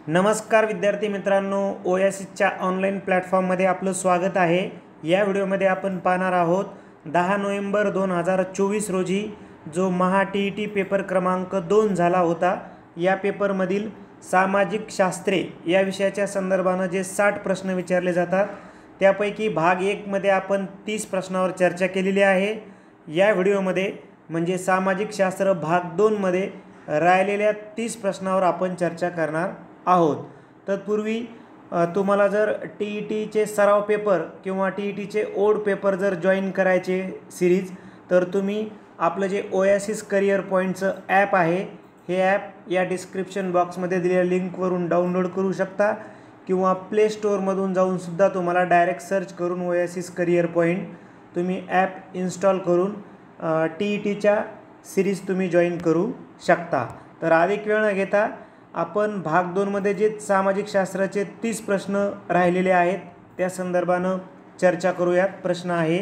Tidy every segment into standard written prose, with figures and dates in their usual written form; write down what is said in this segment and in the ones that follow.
नमस्कार विद्यार्थी मित्रांनो, ओएसिसच्या ऑनलाईन प्लॅटफॉर्ममध्ये आपलं स्वागत आहे। या व्हिडिओमध्ये आपण पाहणार आहोत 10 नोव्हेंबर 2024 रोजी जो महा टीईटी पेपर क्रमांक 2 झाला होता। या पेपरमधील सामाजिक शास्त्रे या विषयाच्या संदर्भाने जे 60 प्रश्न विचारले जातात त्यापैकी भाग 1 मध्ये आपण 30 प्रश्नांवर चर्चा केलेली आहे। या व्हिडिओमध्ये म्हणजे सामाजिक शास्त्र भाग 2 मध्ये राहिलेल्या 30 प्रश्नांवर आपण चर्चा करणार आहोत। तत्पूर्वी तुम्हाला जर टीईटीचे सराव पेपर किंवा टीईटीचे ओड पेपर जर जॉईन करायचे सिरीज तर तुम्ही आपलं जे ओएसिस करियर पॉईंटचं ॲप आहे हे ॲप या डिस्क्रिप्शन बॉक्समध्ये दिलेल्या लिंकवरून डाउनलोड करू शकता किंवा प्ले स्टोअरमधून जाऊन सुद्धा तुम्हाला डायरेक्ट सर्च करून ओएसिस करियर पॉईंट तुम्ही ॲप इन्स्टॉल करून टीईटीच्या सिरीज तुम्ही जॉईन करू शकता। तर अधिक वेळ न घेता आपण भाग 2 मध्ये जे सामाजिक शास्त्राचे 30 प्रश्न राहिलेले आहेत त्या संदर्भानं चर्चा करूयात। प्रश्न आहे,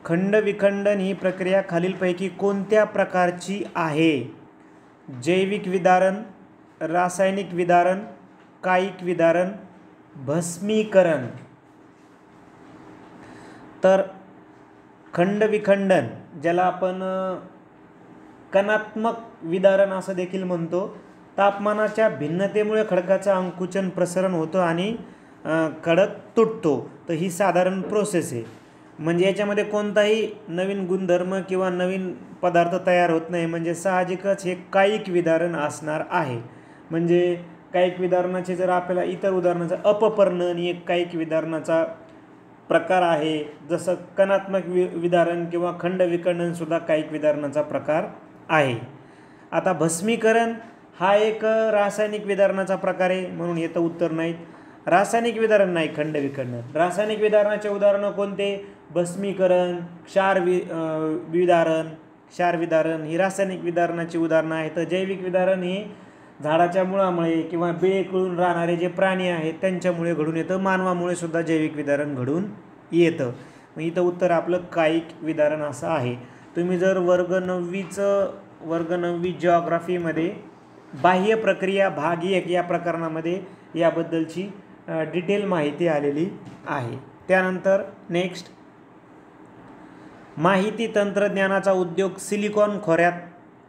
खंड विखंडन ही प्रक्रिया खालीलपैकी कोणत्या प्रकारची आहे? जैविक विदारण, रासायनिक विदारण, कायिक विदारण, भस्मीकरण। तर खंड विखंडन ज्याला आपण कणात्मक विदारण असं देखील म्हणतो, तापमानाच्या भिन्नतेमुळे खडकाचं अंकुचन प्रसरण होतं आणि खडक तुटतो। तर ही साधारण प्रोसेस आहे, म्हणजे याच्यामध्ये कोणताही नवीन गुणधर्म किंवा नवीन पदार्थ तयार होत नाही, म्हणजे साहजिकच हे कायिक विदारण असणार आहे। म्हणजे कायिक विदारणाचे जर आपल्याला इतर उदाहरणाचं अपपर्णन ही एक कायिक विदारणाचा प्रकार आहे, जसं कणात्मक विदारण किंवा खंड विखंडन सुद्धा कायिक विदारणाचा प्रकार आहे। आता भस्मीकरण हा एक रासायनिक विदारणाचा प्रकार आहे, म्हणून येतं उत्तर नाहीत। रासायनिक विदारण नाही खंड विखंडन। रासायनिक विदारणाचे उदाहरणं कोणते? भस्मीकरण, क्षार विदारण ही रासायनिक विदारणाची उदाहरणं आहेत। जैविक विदारण ही झाडाच्या मुळामुळे किंवा बिळे कळून राहणारे जे प्राणी आहेत त्यांच्यामुळे घडून येतं, मानवामुळे सुद्धा जैविक विदारण घडून येतं। मग इथं उत्तर आपलं कायिक विदारण असं आहे। तुम्ही जर वर्ग 9वी जिओग्राफीमध्ये बाह्य प्रक्रिया भाग 1 या प्रकरणामध्ये याबद्दलची डिटेल माहिती आलेली आहे। त्यानंतर नेक्स्ट, माहिती तंत्रज्ञानाचा उद्योग सिलिकॉन खोऱ्यात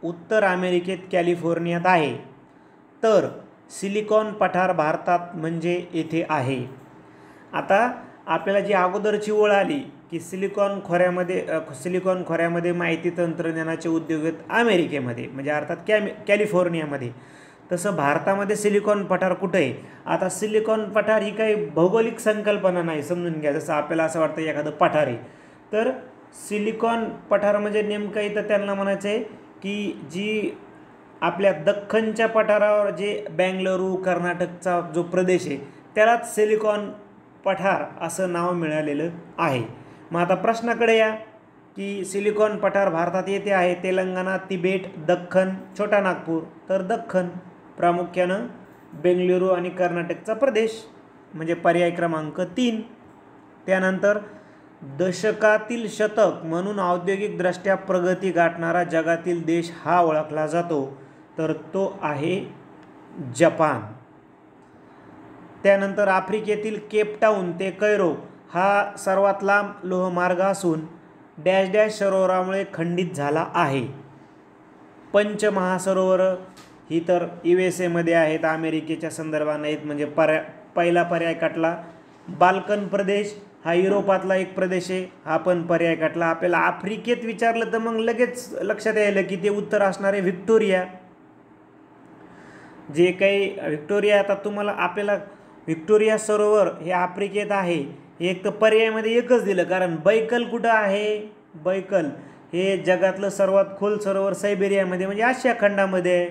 उत्तर अमेरिकेत कॅलिफोर्नियात आहे, तर सिलिकॉन पठार भारतात म्हणजे येथे आहे। आता आपल्याला जी अगोदरची ओळ आली की सिलिकॉन खोऱ्यामध्ये माहिती तंत्रज्ञानाचे उद्योग आहेत अमेरिकेमध्ये, म्हणजे अर्थात कॅलिफोर्नियामध्ये, तसं भारतामध्ये सिलिकॉन पठार कुठे आहे? आता सिलिकॉन पठार ही काही भौगोलिक संकल्पना नाही, समजून घ्या। जसं आपल्याला असं वाटतं एखादं पठार आहे, तर सिलिकॉन पठार म्हणजे नेमकं इथं त्यांना म्हणायचं आहे की जी आपल्या दख्खनच्या पठारावर जे बेंगलुरू कर्नाटकचा जो प्रदेश आहे त्यालाच सिलिकॉन पठार असं नाव मिळालेलं आहे। मग आता प्रश्नाकडे या की सिलिकॉन पठार भारतात येथे आहे तेलंगणा, तिबेट, दख्खन, छोटा नागपूर। तर दख्खन प्रामुख्यानं बेंगलुरू आणि कर्नाटकचा प्रदेश म्हणजे पर्याय क्रमांक 3। त्यानंतर दशकातील शतक म्हणून औद्योगिकदृष्ट्या प्रगती गाठणारा जगातील देश हा ओळखला जातो, तर तो आहे जपान। त्यानंतर आफ्रिकेतील केपटाऊन ते कैरो हा सर्वात लांब लोहमार्ग असून डॅश डॅश सरोवरामुळे खंडित झाला आहे। पंचमहासरोवर ही तर USA मध्ये आहेत, अमेरिकेच्या संदर्भात नाहीत, म्हणजे पहिला पर्याय काटला। बाल्कन प्रदेश हा युरोपातला एक प्रदेश आहे, हा पण पर्याय काटला। आपल्याला आफ्रिकेत विचारलं तर मग लगेच लक्षात यायला की ते उत्तर असणार आहे व्हिक्टोरिया। जे काही व्हिक्टोरिया, आता तुम्हाला आपल्याला व्हिक्टोरिया सरोवर हे आफ्रिकेत आहे, एक तर पर्यायामध्ये एकच दिलं, कारण बैकल कुठं आहे? बैकल हे जगातलं सर्वात खोल सरोवर सायबेरियामध्ये म्हणजे आशिया खंडामध्ये आहे।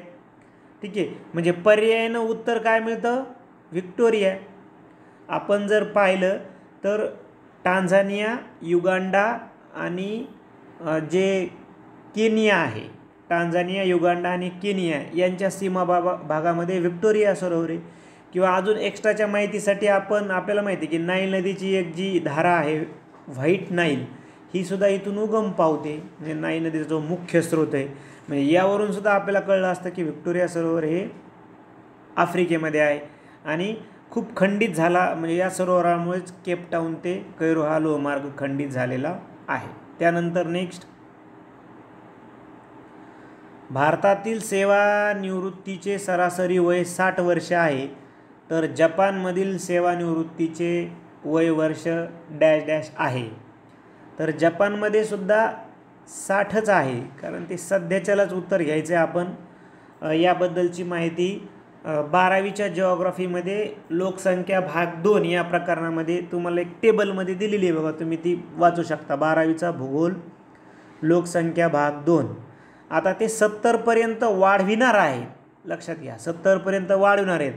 ठीक आहे, म्हणजे पर्यायानं उत्तर काय मिळतं? व्हिक्टोरिया। आपण जर पाहिलं तर टांझानिया, युगांडा आणि जे केनिया आहे, टांझानिया, युगांडा आणि केनिया यांच्या सीमा भागामध्ये व्हिक्टोरिया सरोवर आहे। किंवा अजून एक्स्ट्राच्या माहितीसाठी आपल्याला माहिती आहे की नाईल नदीची एक जी धारा आहे व्हाईट नाईल ही सुद्धा इथून उगम पावते, म्हणजे नाईल नदीचा जो मुख्य स्रोत आहे, म्हणजे यावरून सुद्धा आपल्याला कळलं असतं की व्हिक्टोरिया सरोवर हे आफ्रिकेमध्ये आहे आणि खूप खंडित झाला, म्हणजे या सरोवरामुळेच केपटाऊन ते कैरो हा लोहमार्ग खंडित झालेला आहे. त्यानंतर नेक्स्ट, भारतातील सेवानिवृत्तीचे सरासरी वय 60 वर्ष आहे, तर जपानमधील सेवानिवृत्तीचे वय वर्ष डॅश डॅश आहे. तर जपानमध्ये सुद्धा 60च आहे, कारण ते सध्याच्यालाच उत्तर घ्यायचे आपण. याबद्दलची माहिती 12वीच्या जिओग्राफीमध्ये लोकसंख्या भाग 2 या प्रकरणामध्ये तुम्हाला एक टेबलमध्ये दिलेली आहे बघा, तुम्ही ती वाचू शकता. 12वीचा भूगोल लोकसंख्या भाग 2. आता ते 70पर्यंत वाढविणार आहे, लक्षात घ्या, 70पर्यंत वाढविणार आहेत.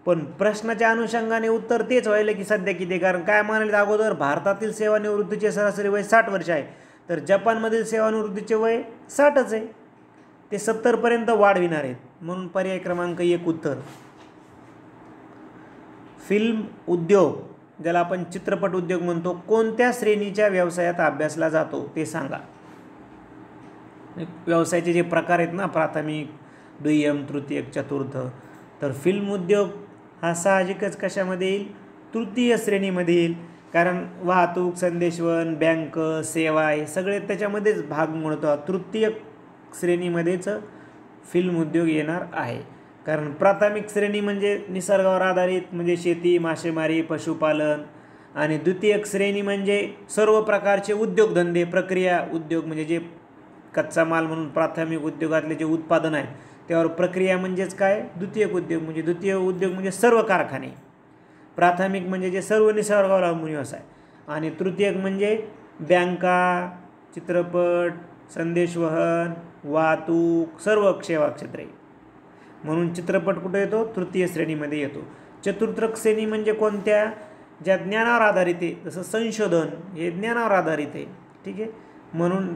पण प्रश्नाच्या अनुषंगाने उत्तर तेच व्हायला की सध्या किती, कारण काय म्हणाले अगोदर, भारतातील सेवानिवृत्तीचे सरासरी वय 60 वर्ष आहे, तर जपानमधील सेवानिवृत्तीचे वय 60च आहे, ते 70पर्यंत वाढविणार आहेत, म्हणून पर्याय क्रमांक 1 उत्तर. फिल्म उद्योग, ज्याला आपण चित्रपट उद्योग म्हणतो, कोणत्या श्रेणीच्या व्यवसायात अभ्यासला जातो ते सांगा. व्यवसायाचे जे प्रकार आहेत ना, प्राथमिक, दुय्यम, तृतीयक, चतुर्थ, तर फिल्म उद्योग हा साहजिकच कशामध्ये येईल, तृतीय श्रेणीमध्ये येईल, कारण वाहतूक, संदेशवहन, बँक सेवा हे सगळे त्याच्यामध्येच भाग मोडतो. तृतीय श्रेणीमध्येच फिल्म उद्योग येणार आहे, कारण प्राथमिक श्रेणी म्हणजे निसर्गावर आधारित, म्हणजे शेती, मासेमारी, पशुपालन, आणि द्वितीयक श्रेणी म्हणजे सर्व प्रकारचे उद्योगधंदे, प्रक्रिया उद्योग, म्हणजे जे कच्चा माल म्हणून प्राथमिक उद्योगातले जे उत्पादन आहे त्यावर प्रक्रिया म्हणजेच काय, द्वितीयक उद्योग. म्हणजे द्वितीय उद्योग म्हणजे सर्व कारखाने, प्राथमिक म्हणजे जे सर्व निसर्गावर अवलंबून व्यवसाय, आणि तृतीयक म्हणजे बँका, चित्रपट, संदेशवहन, वाहतूक, सर्व सेवा क्षेत्रे, म्हणून चित्रपट कुठे येतो, तृतीय श्रेणीमध्ये येतो. चतुर्थक श्रेणी म्हणजे कोणत्या, ज्या ज्ञानावर आधारित आहे, जसं संशोधन हे ज्ञानावर आधारित आहे, ठीक आहे, म्हणून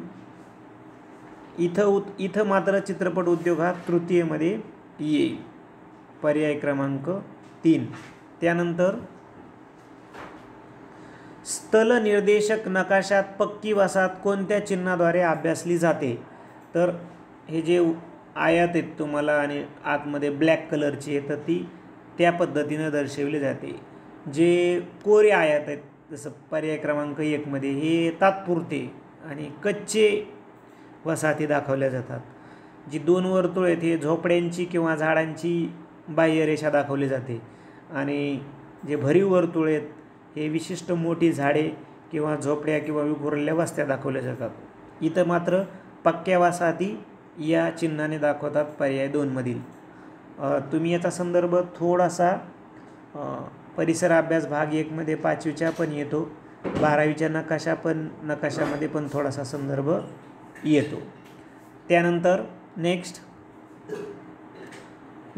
इथं मात्र चित्रपट उद्योग हा तृतीयमध्ये येईल, पर्याय क्रमांक 3. त्यानंतर स्थल निर्देशक नकाशात पक्की वसाहत कोणत्या चिन्हाद्वारे अभ्यासली जाते, तर हे जे आयात आहेत तुम्हाला आणि आतमध्ये ब्लॅक कलरची आहे, तर ती त्या पद्धतीनं दर्शवली जाते. जे कोरे आयात आहेत, जसं पर्याय क्रमांक 1 मध्ये, हे तात्पुरते आणि कच्चे वसाहती दाखवल्या जातात. जी 2 वर्तुळ आहेत हे झोपड्यांची किंवा झाडांची बाह्यरेषा दाखवली जाते, आणि जे भरीव वर्तुळ आहेत हे विशिष्ट मोठी झाडे किंवा झोपड्या किंवा विखुरलेल्या वस्त्या दाखवल्या जातात. इथं मात्र पक्क्या वसाहती या चिन्हाने दाखवतात, पर्याय 2 मधील. तुम्ही याचा संदर्भ थोडासा परिसर अभ्यास भाग 1 मध्ये 5वीच्या पण येतो, 12वीच्या नकाशामध्ये पण थोडासा संदर्भ येतो. त्यानंतर नेक्स्ट,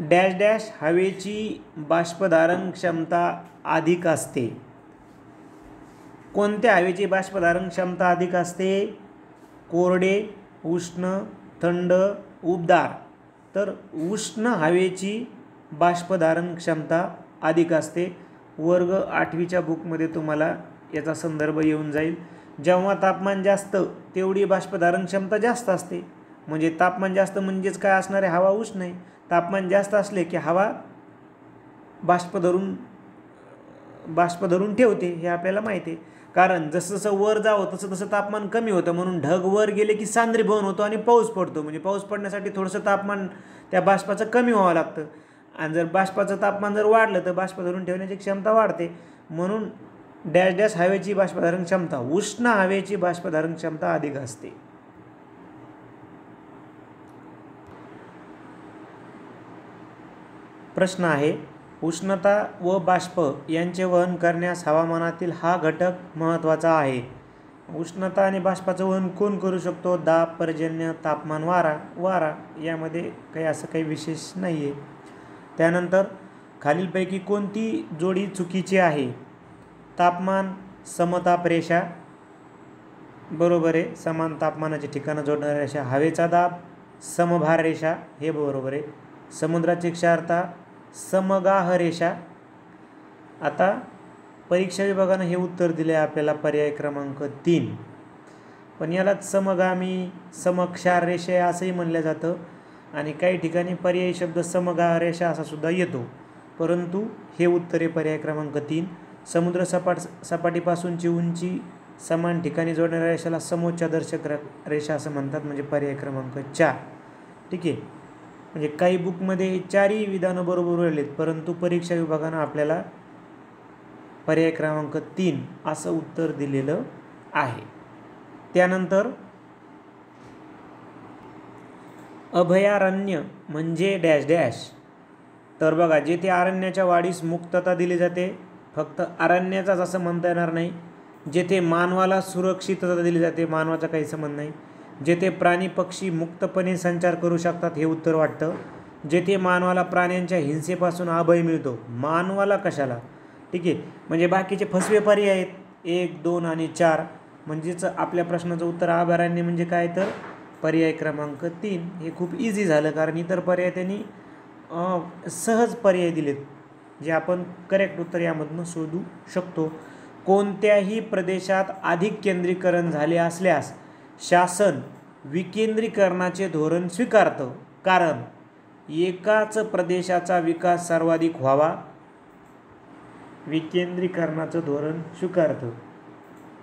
डॅश डॅश हवेची बाष्पधारण क्षमता अधिक असते. कोणत्या हवेची बाष्पधारण क्षमता अधिक असते, कोरडे, उष्ण, थंड, उबदार. तर उष्ण हवेची बाष्पधारण क्षमता अधिक असते. वर्ग 8वीच्या बुकमध्ये तुम्हाला याचा संदर्भ येऊन जाईल. जेव्हा तापमान जास्त तेवढी बाष्पधारण क्षमता जास्त असते, म्हणजे तापमान जास्त म्हणजेच काय असणार आहे, हवा उष्ण आहे. तापमान जास्त असले की हवा बाष्प धरून ठेवते, हे आपल्याला माहिती आहे. कारण जसं जसं वर जावं तसं तसं तापमान कमी होतं, म्हणून ढग वर गेले की सांद्रीभवन होतो आणि पाऊस पडतो. म्हणजे पाऊस पडण्यासाठी थोडंसं तापमान त्या बाष्पाचं कमी व्हावं लागतं, आणि जर बाष्पाचं तापमान जर वाढलं तर बाष्प धरून ठेवण्याची क्षमता वाढते. म्हणून डॅश डॅश हवेची बाष्पधारण क्षमता, उष्ण हवेची बाष्पधारण क्षमता अधिक असते. प्रश्न आहे, उष्णता व बाष्प यांचे वहन करण्यास हवामानातील हा घटक महत्त्वाचा आहे. उष्णता आणि बाष्पाचं वहन कोण करू शकतो, दाब, पर्जन्य, तापमान, वारा यामध्ये काही विशेष नाही आहे. त्यानंतर खालीलपैकी कोणती जोडी चुकीची आहे, तापमान समताप रेषा बरोबर आहे, समान तापमानाची ठिकाणं जोडणाऱ्या रेषा. हवेचा दाब समभार रेषा हे बरोबर आहे. समुद्राची क्षारता समगाह रेषा. आता परीक्षा विभागानं हे उत्तर दिले आपल्याला, पर्याय क्रमांक 3. पण यालाच समगामी समक्षार रेषा असंही म्हणलं जातं. आणि काही ठिकाणी पर्यायी शब्द समरेषा असा सुद्धा येतो, परंतु हे उत्तर आहे पर्याय क्रमांक 3. समुद्र सपाटीपासूनची उंची समान ठिकाणी जोडणाऱ्या रेषेला समोच्चादर्शक रेषा असं म्हणतात, म्हणजे पर्याय क्रमांक 4. ठीक आहे, म्हणजे काही बुकमध्ये 4ही विधानं बरोबर राहिलेत, परंतु परीक्षा विभागानं आपल्याला पर्याय क्रमांक 3 असं उत्तर दिलेलं आहे. त्यानंतर अभयारण्य म्हणजे डॅश डॅश. तर बघा, जेथे अरण्याच्या वाढीस मुक्तता दिली जाते, फक्त अरण्याचाच असं म्हणता येणार नाही. जेथे मानवाला सुरक्षितता दिली जाते, मानवाचा काही संबंध नाही. जेथे प्राणी पक्षी मुक्तपणे संचार करू शकतात, हे उत्तर वाटतं. जेथे मानवाला प्राण्यांच्या हिंसेपासून अभय मिळतो, मानवाला कशाला. ठीक आहे, म्हणजे बाकीचे फसवे पर्याय आहेत 1, 2 आणि 4. म्हणजेच आपल्या प्रश्नाचं उत्तर अभयारण्य म्हणजे काय, तर पर्याय क्रमांक 3. हे खूप इझी झालं, कारण इतर पर्याय त्यांनी सहज पर्याय दिलेत, जे आपण करेक्ट उत्तर यामधून शोधू शकतो. कोणत्याही प्रदेशात अधिक केंद्रीकरण झाले असल्यास शासन विकेंद्रीकरणाचे धोरण स्वीकारतं, कारण एकाच प्रदेशाचा विकास सर्वाधिक व्हावा. विकेंद्रीकरणाचं धोरण स्वीकारतं,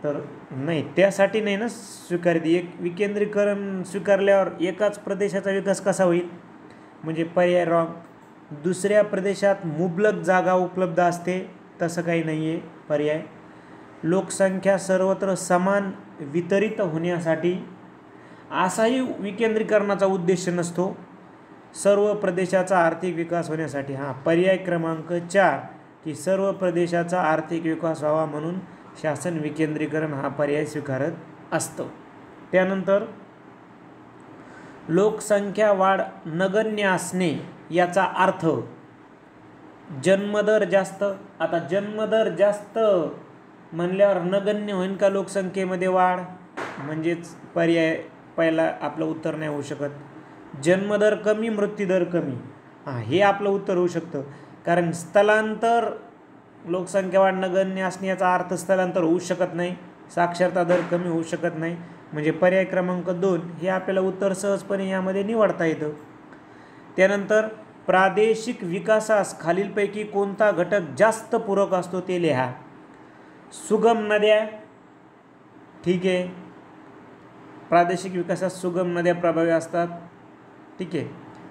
तर नाही, त्यासाठी नाही ना स्वीकारित. एक विकेंद्रीकरण स्वीकारल्यावर एकाच प्रदेशाचा विकास कसा होईल, म्हणजे पर्याय रॉंग. दुसऱ्या प्रदेशात मुबलक जागा उपलब्ध असते, तसं काही नाही आहे पर्याय. लोकसंख्या सर्वत्र समान वितरित होण्यासाठी असाही विकेंद्रीकरणाचा उद्देश नसतो, सर्व प्रदेशाचा आर्थिक विकास होण्यासाठी. पर्याय क्रमांक 4 की सर्व प्रदेशाचा आर्थिक विकास व्हावा म्हणून शासन विकेंद्रीकरण हा पर्याय स्वीकारत असतो. त्यानंतर लोकसंख्या वाढ नगण्य असणे याचा अर्थ जन्मदर जास्त. आता जन्मदर जास्त म्हणल्यावर नगण्य होईल का लोकसंख्येमध्ये वाढ, म्हणजेच पर्याय पहिला आपलं उत्तर नाही होऊ शकत. जन्मदर कमी, मृत्यूदर कमी, हे आपलं उत्तर होऊ शकतं, कारण स्थलांतर लोकसंख्या वाढ नगण्य असण्याचा अर्थ स्थलांतर होऊ शकत नाही, साक्षरता दर कमी होऊ शकत नाही, म्हणजे पर्याय क्रमांक 2 हे आपल्याला उत्तर सहजपणे यामध्ये निवडता येतं. त्यानंतर प्रादेशिक विकासास खालीलपैकी कोणता घटक जास्त पूरक असतो ते लिहा. सुगम नद्या, ठीक आहे, प्रादेशिक विकासात सुगम नद्या प्रभावी असतात. ठीक आहे,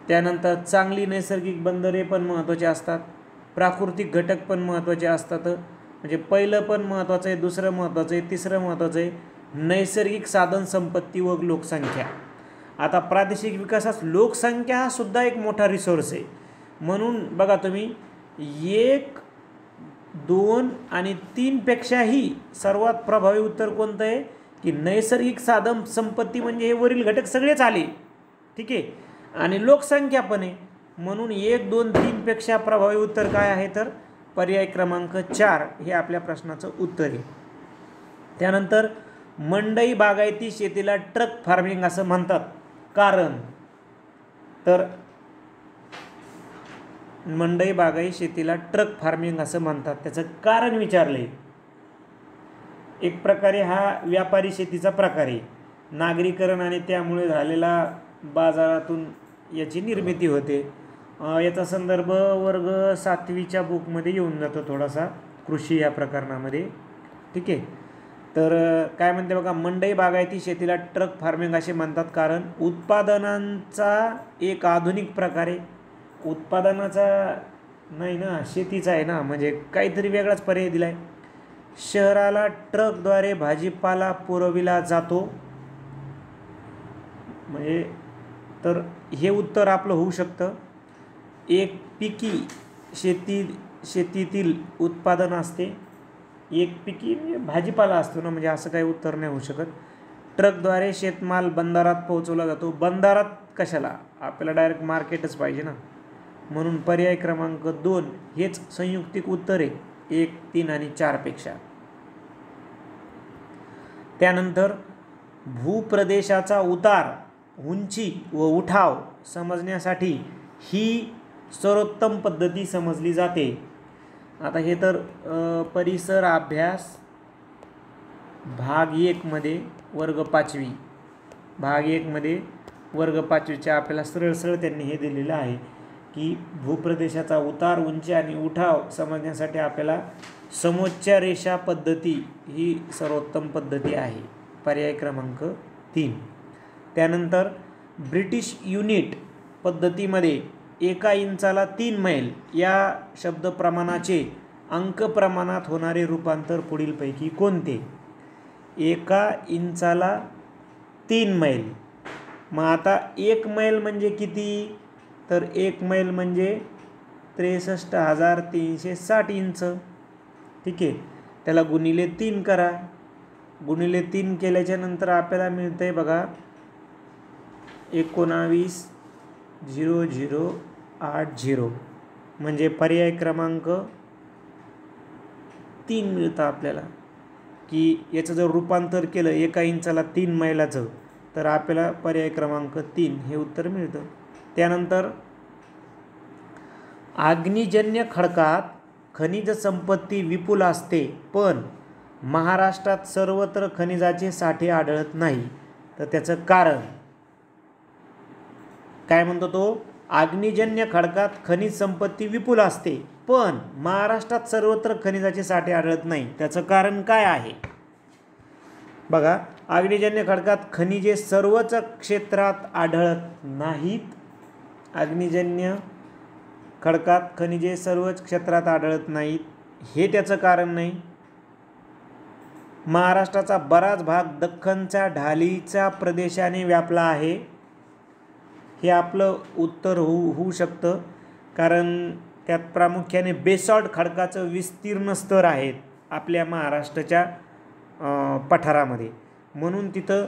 त्यानंतर चांगली नैसर्गिक बंदरे पण महत्त्वाचे असतात, प्राकृतिक घटक पण महत्त्वाचे असतात. म्हणजे पहिलं पण महत्त्वाचं आहे, दुसरं महत्त्वाचं आहे, तिसरं महत्त्वाचं आहे, नैसर्गिक साधन संपत्ती व लोकसंख्या. आता प्रादेशिक विकासात लोकसंख्या हा सुद्धा एक मोठा रिसोर्स आहे, म्हणून बघा तुम्ही 1, 2 आणि 3 पेक्षाही सर्वात प्रभावी उत्तर कोणतं आहे की नैसर्गिक साधन संपत्ती, म्हणजे हे वरील घटक सगळेच आले. ठीक आहे, आणि लोकसंख्या पण आहे, म्हणून 1, 2, 3 पेक्षा प्रभावी उत्तर काय आहे, तर पर्याय क्रमांक 4 हे आपल्या प्रश्नाचं उत्तर आहे. त्यानंतर मंडई बागायती शेतीला ट्रक फार्मिंग असं म्हणतात, कारण तर मंडई बागायती शेतीला ट्रक फार्मिंग असं म्हणतात, त्याचं कारण विचारले. एक प्रकारे हा व्यापारी शेतीचा प्रकार आहे, नागरीकरण आणि त्यामुळे झालेला बाजारातून याची निर्मिती होते. याचा संदर्भ वर्ग 7वीच्या बुकमध्ये येऊन जातो थोडासा, कृषी या प्रकरणामध्ये. ठीक आहे, तर काय म्हणते बघा, मंडई बागायती शेतीला ट्रक फार्मिंग असे म्हणतात, कारण उत्पादनांचा एक आधुनिक प्रकारे, उत्पादनाचा नाही ना, शेतीचा आहे ना, म्हणजे काहीतरी वेगळाच पर्याय दिला आहे. शहराला ट्रकद्वारे भाजीपाला पुरविला जातो, म्हणजे तर हे उत्तर आपलं होऊ शकतं. एक पिकी शेतीतील उत्पादन असते, एक पिकी भाजीपाला असतो ना, म्हणजे असं काही उत्तर नाही होऊ शकत. ट्रकद्वारे शेतमाल बंदरात पोहोचवला जातो, बंदरात कशाला, आपल्याला डायरेक्ट मार्केटच पाहिजे ना, म्हणून पर्याय क्रमांक 2 हेच संयुक्तिक उत्तर आहे 1, 3 आणि 4 पेक्षा. त्यानंतर भूप्रदेशाचा उतार, उंची व उठाव समजण्यासाठी ही सर्वोत्तम पद्धती समजली जाते. आता हे तर परिसर अभ्यास भाग 1 मध्ये वर्ग 5वी, भाग 1 मध्ये वर्ग 5वीच्या आपल्याला सरळ सरळ त्यांनी हे दिलेलं आहे की भूप्रदेशाचा उतार, उंची आणि उठाव समजण्यासाठी आपल्याला समोच्च रेषा पद्धती ही सर्वोत्तम पद्धती आहे, पर्याय क्रमांक 3. त्यानंतर ब्रिटिश युनिट पद्धतीमध्ये 1 इंचाला 3 मैल या शब्द प्रमाणाचे अंक प्रमाणात होणारे रूपांतर पुढीलपैकी कोणते? 1 इंचाला 3 मैल. मग आता 1 मैल म्हणजे किती? तर 1 मैल म्हणजे 63,360 इंच. ठीक आहे, त्याला गुणिले 3 करा. गुणिले 3 केल्याच्या नंतर आपल्याला मिळतंय बघा 19,0080 म्हणजे पर्याय क्रमांक 3 मिळतं आपल्याला. की याचं जर रूपांतर केलं 1 इंचाला 3 मैलाचं तर आपल्याला पर्याय क्रमांक 3 हे उत्तर मिळतं. त्यानंतर अग्निजन्य खडकात खनिज संपत्ती विपुल असते पण महाराष्ट्रात सर्वत्र खनिजाचे साठे आढळत नाही, तर त्याचं कारण काय म्हणतो तो? अग्निजन्य खडकात खनिज संपत्ती विपुल असते पण महाराष्ट्रात सर्वत्र खनिजाचे साठे आढळत नाही, त्याचं कारण काय आहे? बघा, अग्निजन्य खडकात खनिजे सर्वच क्षेत्रात आढळत नाहीत. अग्निजन्य खडकात खनिजे सर्वच क्षेत्रात आढळत नाहीत हे त्याचं कारण नाही. महाराष्ट्राचा बराच भाग दख्खनच्या ढालीच्या प्रदेशाने व्यापला आहे, हे आपलं उत्तर होऊ शकतं. कारण त्यात प्रामुख्याने बेसॉल्ट खडकाचं विस्तीर्ण स्तर आहेत आपल्या महाराष्ट्राच्या पठारामध्ये, म्हणून तिथं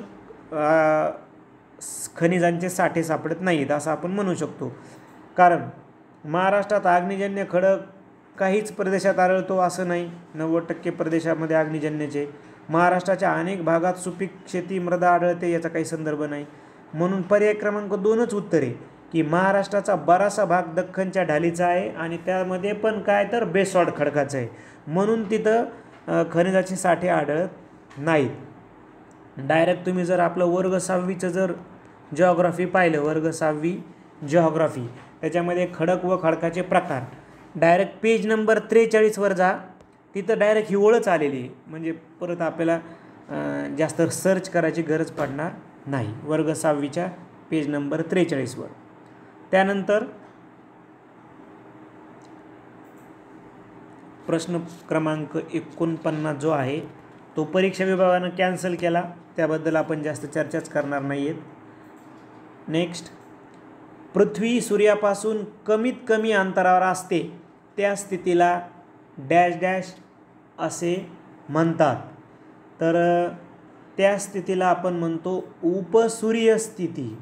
खनिजांचे साठे सापडत नाहीत असं आपण म्हणू शकतो. कारण महाराष्ट्रात अग्निजन्य खडक काहीच प्रदेशात आढळतो असं नाही, 90% प्रदेशामध्ये अग्निजन्याचे. महाराष्ट्राच्या अनेक भागात सुपीक शेती मृदा आढळते, याचा काही संदर्भ नाही. म्हणून पर्याय क्रमांक 2च उत्तर आहे की महाराष्ट्राचा बराचसा भाग दख्खनच्या ढालीचा आहे आणि त्यामध्ये पण काय तर बेसॉल्ट खडकाचं आहे, म्हणून तिथं खनिजाचे साठे आढळत नाहीत. डायरेक्ट तुम्ही जर आपलं वर्ग 6वीचं जर जिओग्राफी पाहिलं, वर्ग 6वी जिओग्राफी, त्याच्यामध्ये खडक व खडकाचे प्रकार, डायरेक्ट पेज नंबर 43 वर जा, तिथं डायरेक्ट ही ओळच आलेली आहे, म्हणजे परत आपल्याला जास्त सर्च करायची गरज पडणार नाही. वर्ग 6वीच्या पेज नंबर 43 वर. त्यानंतर प्रश्न क्रमांक 49 जो आहे तो परीक्षा विभागानं कॅन्सल केला, त्याबद्दल आपण जास्त चर्चाच करणार नाही आहेत. नेक्स्ट, पृथ्वी सूर्यापासून कमीत कमी अंतरावर असते त्या स्थितीला डॅश डॅश असे म्हणतात, तर त्या स्थितीला आपण म्हणतो उपसूर्य स्थिती.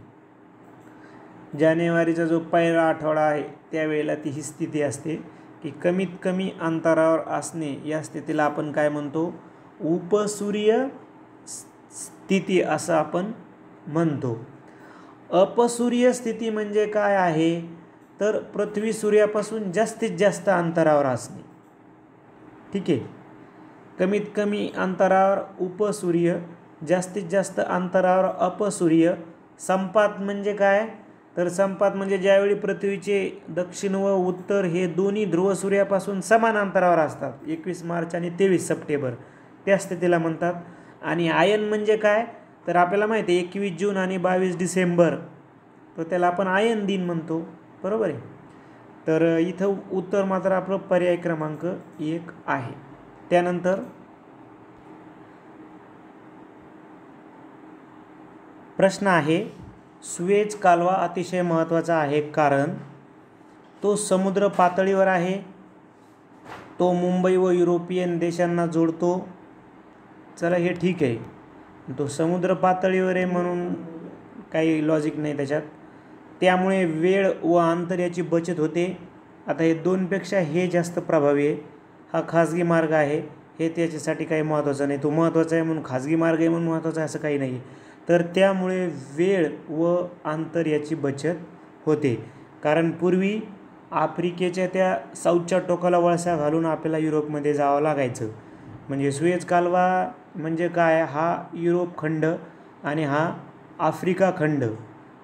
जानेवारीचा जो पहिला आठवडा आहे त्यावेळेला ती ही स्थिती असते की कमीत कमी अंतरावर असणे, या स्थितीला आपण काय म्हणतो? उपसूर्य स्थिती असं आपण म्हणतो. अपसूर्य स्थिती म्हणजे काय आहे? तर पृथ्वी सूर्यापासून जास्तीत जास्त अंतरावर असणे. ठीक आहे, कमीत कमी अंतरावर उपसूर्य, जास्तीत जास्त अंतरावर अपसूर्य. संपात म्हणजे काय? तर संपात म्हणजे ज्यावेळी पृथ्वीचे दक्षिण व उत्तर हे दोन्ही ध्रुव सूर्यापासून समान अंतरावर असतात, 21 मार्च आणि 23 सप्टेंबर, त्या स्थितीला म्हणतात. आणि आयन म्हणजे काय? तर आपल्याला माहिती आहे 21 जून आणि 22 डिसेंबर, तर त्याला आपण आयन दिन म्हणतो, बरोबर आहे. तर इथं उत्तर मात्र आपलं पर्याय क्रमांक 1 आहे. त्यानंतर प्रश्न आहे, सुएझ कालवा अतिशय महत्त्वाचा आहे कारण तो समुद्र पातळीवर आहे, तो मुंबई व युरोपियन देशांना जोडतो. चला हे ठीक आहे, तो समुद्र पातळीवर आहे म्हणून काही लॉजिक नाही त्याच्यात. त्यामुळे वेळ व अंतर याची बचत होते. आता हे दोनपेक्षा हे जास्त प्रभावी आहे. हा खाजगी मार्ग आहे, हे त्याच्यासाठी काही महत्त्वाचं नाही. तो महत्त्वाचा आहे म्हणून खाजगी मार्ग आहे म्हणून महत्त्वाचा आहे असं काही नाही. तर त्यामुळे वेळ व अंतर याची बचत होते. कारण पूर्वी आफ्रिकेच्या त्या साऊथच्या टोकाला वळसा घालून आपल्याला युरोपमध्ये जावं लागायचं. म्हणजे सुएझ कालवा म्हणजे काय? हा युरोप खंड आणि हा आफ्रिका खंड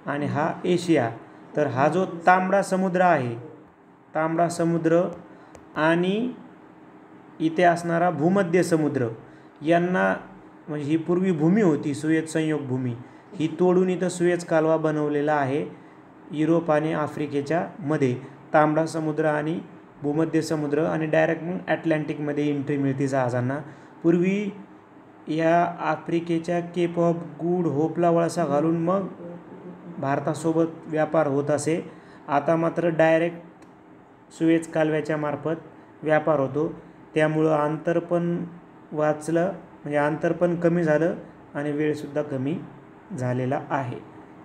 आणि हा एशिया. तर हा जो तांबडा समुद्र आहे, तांबडा समुद्र आणि इथे असणारा भूमध्य समुद्र यांना, म्हणजे ही पूर्वी भूमी होती, सुएझ संयोग भूमी, ही तोडून इथं सुएझ कालवा बनवलेला आहे. युरोप आणि आफ्रिकेच्या मध्ये तांबडा समुद्र आणि भूमध्य समुद्र, आणि डायरेक्ट मग ॲटलांटिकमध्ये एंट्री मिळते जहाजांना. पूर्वी या आफ्रिकेच्या केप ऑफ गुड होपला वळसा घालून मग भारतासोबत व्यापार होत असे. आता मात्र डायरेक्ट सुएझ कालव्याच्या मार्फत व्यापार होतो. त्यामुळं अंतर पण वाचलं, म्हणजे अंतर पण कमी झालं आणि वेळसुद्धा कमी झालेला आहे.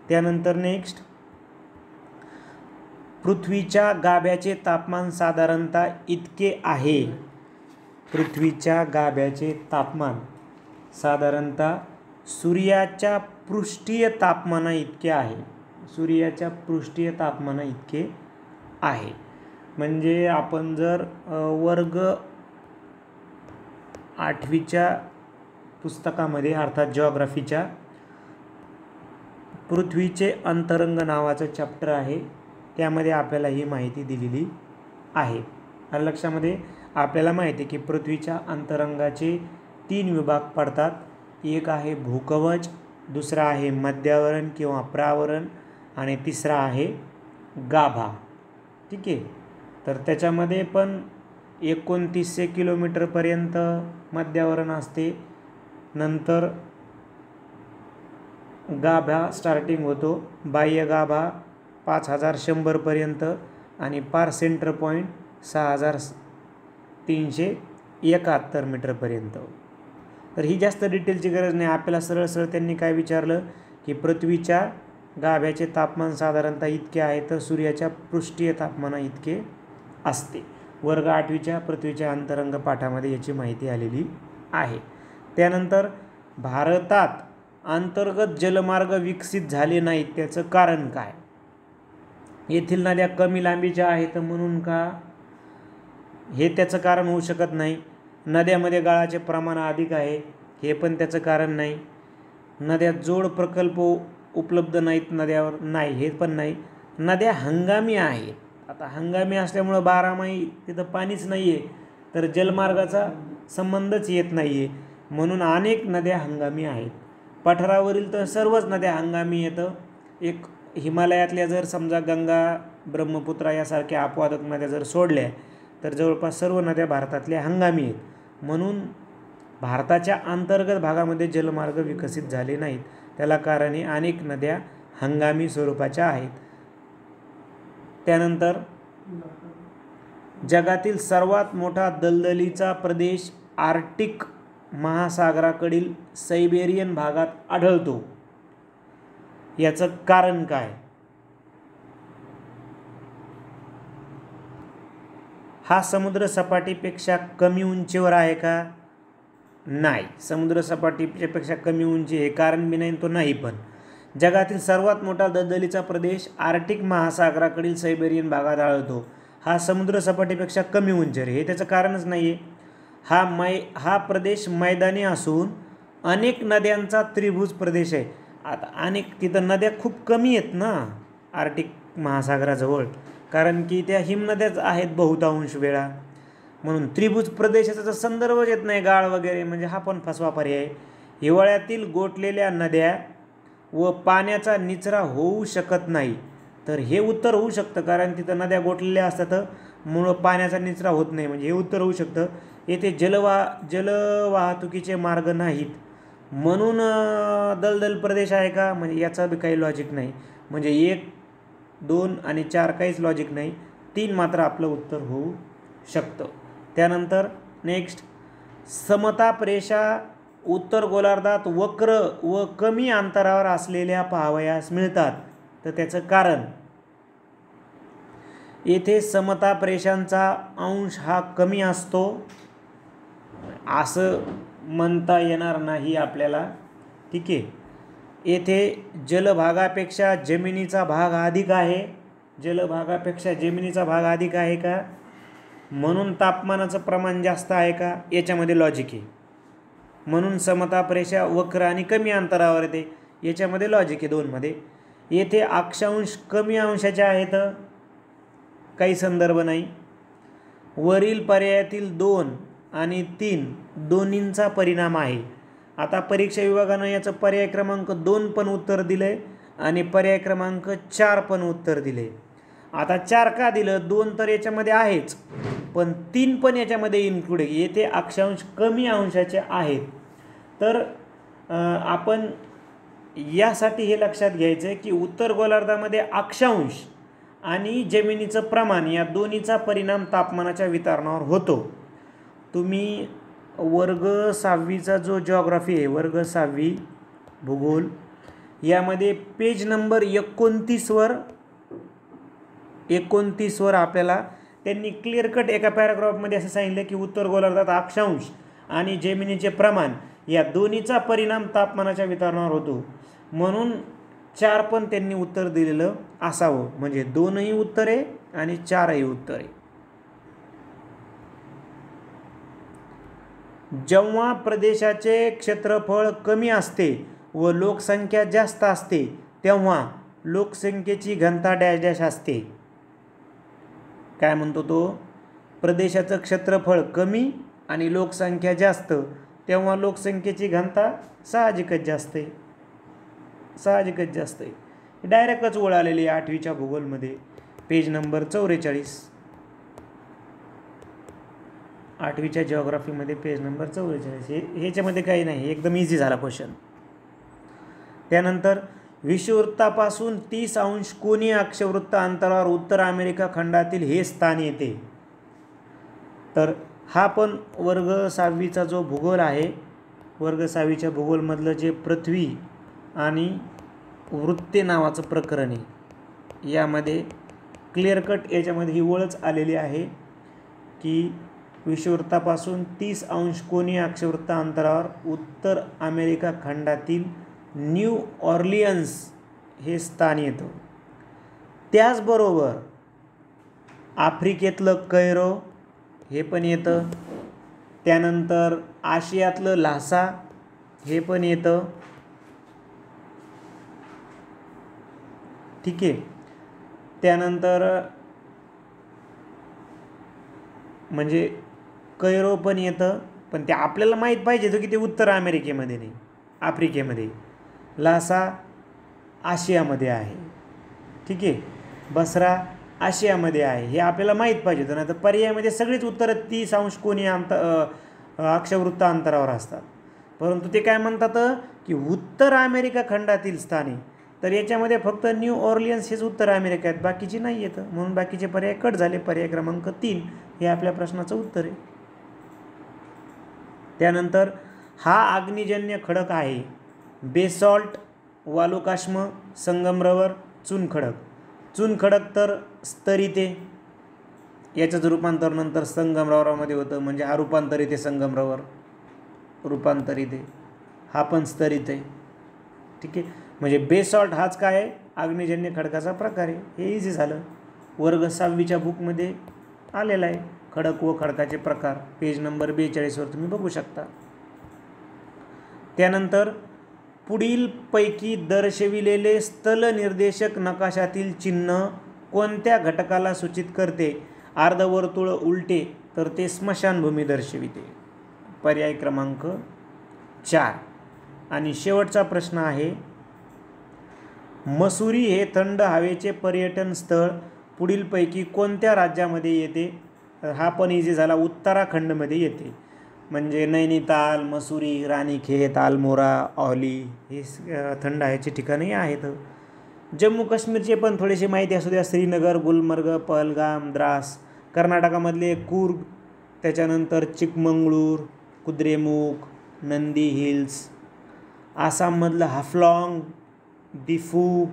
त्यानंतर नेक्स्ट, पृथ्वीच्या गाभ्याचे तापमान साधारणतः इतके आहे. पृथ्वीच्या गाभ्याचे तापमान साधारणतः सूर्याच्या पृष्ठीय तापमाना इतके आहे. सूर्याच्या पृष्ठीय तापमाना इतके आहे. म्हणजे आपण जर वर्ग 8वीच्या पुस्तकामध्ये, अर्थात जिओग्राफीच्या, पृथ्वीचे अंतरंग नावाचं चॅप्टर आहे, त्यामध्ये आपल्याला ही माहिती दिलेली आहे. लक्षामध्ये आपल्याला माहिती आहे की पृथ्वीच्या अंतरंगाचे 3 विभाग पडतात. एक आहे भूकवच, दुसरा आहे मध्यावरण किंवा प्रावरण, आणि तिसरा आहे गाभा. ठीक आहे. तर त्याच्यामध्ये पण 2900 किलोमीटरपर्यंत मध्यावरण असते. नंतर गाभा स्टार्टिंग होतो, बाह्य गाभा 5100पर्यंत, आणि पार सेंटर पॉईंट 6371 मीटरपर्यंत. तर ही जास्त डिटेलची गरज नाही आपल्याला. सरळ सरळ त्यांनी काय विचारलं की पृथ्वीच्या गाभ्याचे तापमान साधारणतः इतके आहे, तर सूर्याच्या पृष्ठीय तापमाना इतके असते. वर्ग 8वीच्या पृथ्वीच्या अंतरंग पाठामध्ये याची माहिती आलेली आहे. त्यानंतर भारतात अंतर्गत जलमार्ग विकसित झाले नाहीत, त्याचं कारण काय? येथील नद्या कमी लांबीच्या आहेत म्हणून का? हे त्याचं कारण होऊ शकत नाही. नद्यामध्ये गाळाचे प्रमाण अधिक आहे, हे पण त्याचं कारण नाही. नद्या जोड प्रकल्प उपलब्ध नाहीत नद्यावर, नाही, हे पण नाही. नद्या हंगामी आहेत. आता हंगामी असल्यामुळं 12 तिथं पाणीच नाही आहे, तर जलमार्गाचा संबंधच येत नाही आहे, म्हणून अनेक नद्या हंगामी आहेत. पठारावरील तर सर्वच नद्या हंगामी येतं. एक हिमालयातल्या जर समजा गंगा, ब्रह्मपुत्रा यासारख्या अपवादक नद्या जर सोडल्या तर जवळपास सर्व नद्या भारतातल्या हंगामी आहेत. म्हणून भारताच्या अंतर्गत भागामध्ये जलमार्ग विकसित झाले नाहीत, त्याला कारणे अनेक नद्या हंगामी स्वरूपाच्या आहेत. त्यानंतर जगातील सर्वात मोठा दलदलीचा प्रदेश आर्क्टिक महासागराकडील सायबेरियन भागात आढळतो. याचं कारण काय? हा समुद्र सपाटीपेक्षा कमी उंचीवर आहे का? नाही, समुद्र सपाटीपेक्षा कमी उंची हे कारण बी नाही, तो नाही. पण जगातील सर्वात मोठा दलदलीचा प्रदेश आर्क्टिक महासागराकडील सायबेरियन भागात आढळतो. हा समुद्र सपाटीपेक्षा कमी उंचीवर, हे त्याचं कारणच नाही आहे. हा प्रदेश मैदानी असून अनेक नद्यांचा त्रिभुज प्रदेश आहे. आता अनेक तिथं नद्या खूप कमी आहेत ना आर्क्टिक महासागराजवळ, कारण की त्या हिमनद्याच आहेत बहुतांश वेळा, म्हणून त्रिभुज प्रदेशाचा संदर्भच येत नाही गाळ वगैरे, म्हणजे हा पण फसवा पर्याय. हिवाळ्यातील गोठलेल्या नद्या व पाण्याचा निचरा होऊ शकत नाही, तर हे उत्तर होऊ शकतं, कारण तिथं नद्या गोठलेल्या असतात म्हणून पाण्याचा निचरा होत नाही, म्हणजे हे उत्तर होऊ शकतं. येथे जलवाहतुकीचे मार्ग नाहीत म्हणून दलदल प्रदेश आहे का? म्हणजे याचा बी काही लॉजिक नाही. म्हणजे 1, 2 आणि 4 काहीच लॉजिक नाही. 3 मात्र आपलं उत्तर होऊ शकतं. त्यानंतर नेक्स्ट, समतापरेषा उत्तर गोलार्धात वक्र व कमी अंतरावर असलेल्या पाहावयास मिळतात, तर त्याचं कारण येथे समतापरेषांचा अंश हा कमी असतो असं म्हणता येणार नाही आपल्याला. ठीक आहे. येथे जलभागापेक्षा जमिनीचा भाग अधिक आहे. जलभागापेक्षा जमिनीचा भाग अधिक आहे का? म्हणून तापमानाचं प्रमाण जास्त आहे का? याच्यामध्ये लॉजिक आहे. म्हणून समतापरेषा वक्र आणि कमी अंतरावर येते, याच्यामध्ये लॉजिक आहे 2 मध्ये. येथे अक्षांश कमी अंशाचे आहेत, काही संदर्भ नाही. वरील पर्यायातील 2 आणि 3 दोन्हींचा परिणाम आहे. आता परीक्षा विभागानं याचं पर्याय क्रमांक 2 पण उत्तर दिले आणि पर्याय क्रमांक 4 पण उत्तर दिले. आता 4 का दिलं? 2 तर याच्यामध्ये आहेच, पण 3 पण याच्यामध्ये इन्क्लूड आहे. येथे अक्षांश कमी अंशाचे आहेत. तर आपण यासाठी हे लक्षात घ्यायचं आहे की उत्तर गोलार्धामध्ये अक्षांश आणि जमिनीचं प्रमाण या दोन्हीचा परिणाम तापमानाच्या वितरणावर होतो. तुम्ही वर्ग 6वीचा जो जिओग्राफी आहे, वर्ग 6वी भूगोल, यामध्ये पेज नंबर 29 वर आपल्याला त्यांनी क्लिअर कट एका पॅराग्राफमध्ये असं सांगितलं की उत्तर गोलार्धात अक्षांश आणि जमिनीचे प्रमाण या दोन्हीचा परिणाम तापमानाच्या वितरणावर होतो. म्हणून 4 पण त्यांनी उत्तर दिलेलं असावं. म्हणजे 2ही उत्तर आहे आणि 4ही उत्तर आहे. जेव्हा प्रदेशाचे क्षेत्रफळ कमी असते व लोकसंख्या जास्त असते तेव्हा लोकसंख्येची घनता डॅश डॅश असते. काय म्हणतो तो? प्रदेशाचं क्षेत्रफळ कमी आणि लोकसंख्या जास्त तेव्हा लोकसंख्येची घनता साहजिकच जास्त आहे. डायरेक्टच ओळ आलेली आहे 8वीच्या भूगोलमध्ये, पेज नंबर 44. 8वीच्या जिओग्राफीमध्ये पेज नंबर 44. ह्याच्यामध्ये काही नाही, एकदम इझी झाला क्वेश्चन. त्यानंतर विषुववृत्तापासून 30 अंश कोनीय अक्षवृत्त अंतरावर उत्तर अमेरिका खंडातील हे स्थान येते. तर हा पण वर्ग 6वीचा जो भूगोल आहे, वर्ग 6वीच्या भूगोलमधलं जे पृथ्वी आणि वृत्ते नावाचं प्रकरण आहे, यामध्ये क्लिअर कट याच्यामध्ये ही ओळच आलेली आहे की विषुववृत्तापासून 30 अंश कोनीय अक्षवृत्त अंतरावर उत्तर अमेरिका खंडातील न्यू ऑर्लियन्स हे स्थान येतं. त्याचबरोबर आफ्रिकेतलं कैरो हे पण येतं. त्यानंतर आशियातलं ल्हासा हे पण येतं. ठीक आहे. त्यानंतर म्हणजे कैरो पण येतं, पण ते आपल्याला माहीत पाहिजे की ते उत्तर अमेरिकेमध्ये नाही, आफ्रिकेमध्ये. ल्हासा आशियामध्ये आहे. ठीक आहे. बसरा आशियामध्ये आहे, हे आपल्याला माहीत पाहिजे होतं. नाही तर पर्यायामध्ये सगळीच उत्तरं 30 अंश कोनीय अक्षवृत्त अंतरावर असतात. परंतु ते काय म्हणतात की उत्तर अमेरिका खंडातील स्थाने, तर याच्यामध्ये फक्त न्यू ऑर्लियन्स हेच उत्तर अमेरिका आहेत, बाकीचे नाही येतं. म्हणून बाकीचे पर्याय कट झाले. पर्याय क्रमांक 3 हे आपल्या प्रश्नाचं उत्तर आहे. त्यानंतर हा अग्निजन्य खडक आहे बेसॉल्ट, वालुकाश्म, संगमरवर, चुनखडक. चुनखडक तर स्तरित आहे, याचं रूपांतर नंतर संगमरवरामध्ये होतं, म्हणजे हा रूपांतरित आहे, संगमरवर रूपांतरित आहे, हा पण स्तरित आहे. ठीक आहे. म्हणजे बेसॉल्ट हाच काय आहे? अग्निजन्य खडकाचा प्रकार आहे. हे इझी झालं. वर्ग 6वीच्या बुकमध्ये आलेला आहे खडक व खडकाचे प्रकार, पेज नंबर 42 वर तुम्ही बघू शकता. त्यानंतर पुढील पैकी दर्शविलेले स्थल निर्देशक नकाशातील चिन्ह कोणत्या घटकाला सूचित करते? अर्धवर्तुळ उलटे तर ते स्मशानभूमी दर्शविते. पर्याय क्रमांक 4. आणि शेवटचा प्रश्न आहे, मसुरी हे थंड हवेचे पर्यटन स्थळ पुढीलपैकी कोणत्या राज्यामध्ये येते? हा पण इझी झाला, उत्तराखंडमध्ये येते. म्हणजे नैनिताल, मसुरी, रानीखेत, अल्मोरा, औली हे थंड हवेची ठिकाणे आहेत. जम्मू काश्मीरचे पण थोडीशी माहिती असू द्या. श्रीनगर, गुलमर्ग, पहलगाम, द्रास. कर्नाटकामधले कूर्ग, त्याच्यानंतर चिकमंगळूर, कुद्रेमुख, नंदी हिल्स. आसाममधलं हाफलॉंग, दिफू,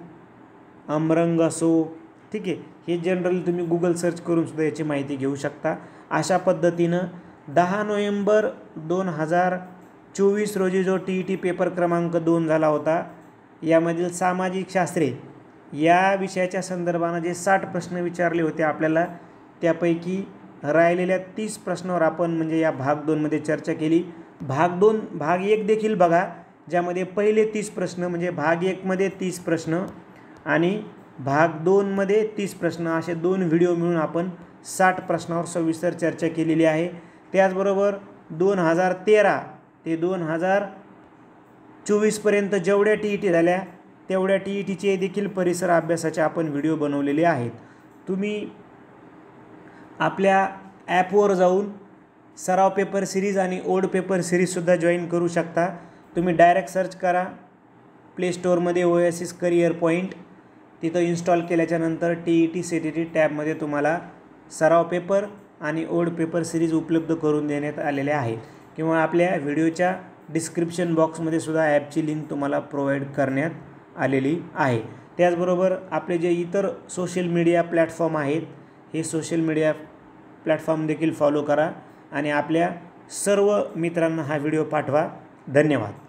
अमरंगसो. ठीक आहे. हे जनरली तुम्ही गुगल सर्च करून सुद्धा याची माहिती घेऊ शकता. अशा पद्धतीनं 10 नोव्हेंबर 2024 रोजी जो TET पेपर क्रमांक 2 झाला होता, यामधील सामाजिक शास्त्रे या विषयाच्या संदर्भानं जे 60 प्रश्न विचारले होते आपल्याला, त्यापैकी राहिलेल्या 30 प्रश्नावर आपण म्हणजे या भाग 2 मध्ये चर्चा केली. भाग 1 देखील बघा, ज्यामध्ये पहिले 30 प्रश्न म्हणजे भाग 1 मध्ये 30 प्रश्न आणि भाग 2मध्ये 30 प्रश्न असे 2 व्हिडिओ मिळून आपण 60 प्रश्नावर सविस्तर चर्चा केलेली आहे। त्याचबरोबर 2013 ते 2024 पर्यंत जेवढ्या TET झाल्या तेवढ्या TETचे देखील परिसर अभ्यासाचे आपण व्हिडिओ बनवलेले आहेत। तुम्ही आपल्या ॲपवर जाऊन सराव पेपर सिरीज आणि ओल्ड पेपर सिरीजसुद्धा जॉईन करू शकता। तुम्ही डायरेक्ट सर्च करा प्ले स्टोअरमध्ये ओएसिस करिअर पॉईंट, तिथं इन्स्टॉल केल्याच्यानंतर TET CET टॅबमध्ये तुम्हाला सराव पेपर आणि ओल्ड पेपर सिरीज उपलब्ध करून देण्यात आलेले आहेत किंवा आपल्या व्हिडिओच्या डिस्क्रिप्शन बॉक्समध्ये सुद्धा ॲपची लिंक तुम्हाला प्रोव्हाइड करण्यात आलेली आहे। त्याचबरोबर आपले जे इतर सोशल मीडिया प्लॅटफॉर्म आहेत हे सोशल मीडिया प्लॅटफॉर्म देखील फॉलो करा आणि आपल्या सर्व मित्रांना हा व्हिडिओ पाठवा। धन्यवाद।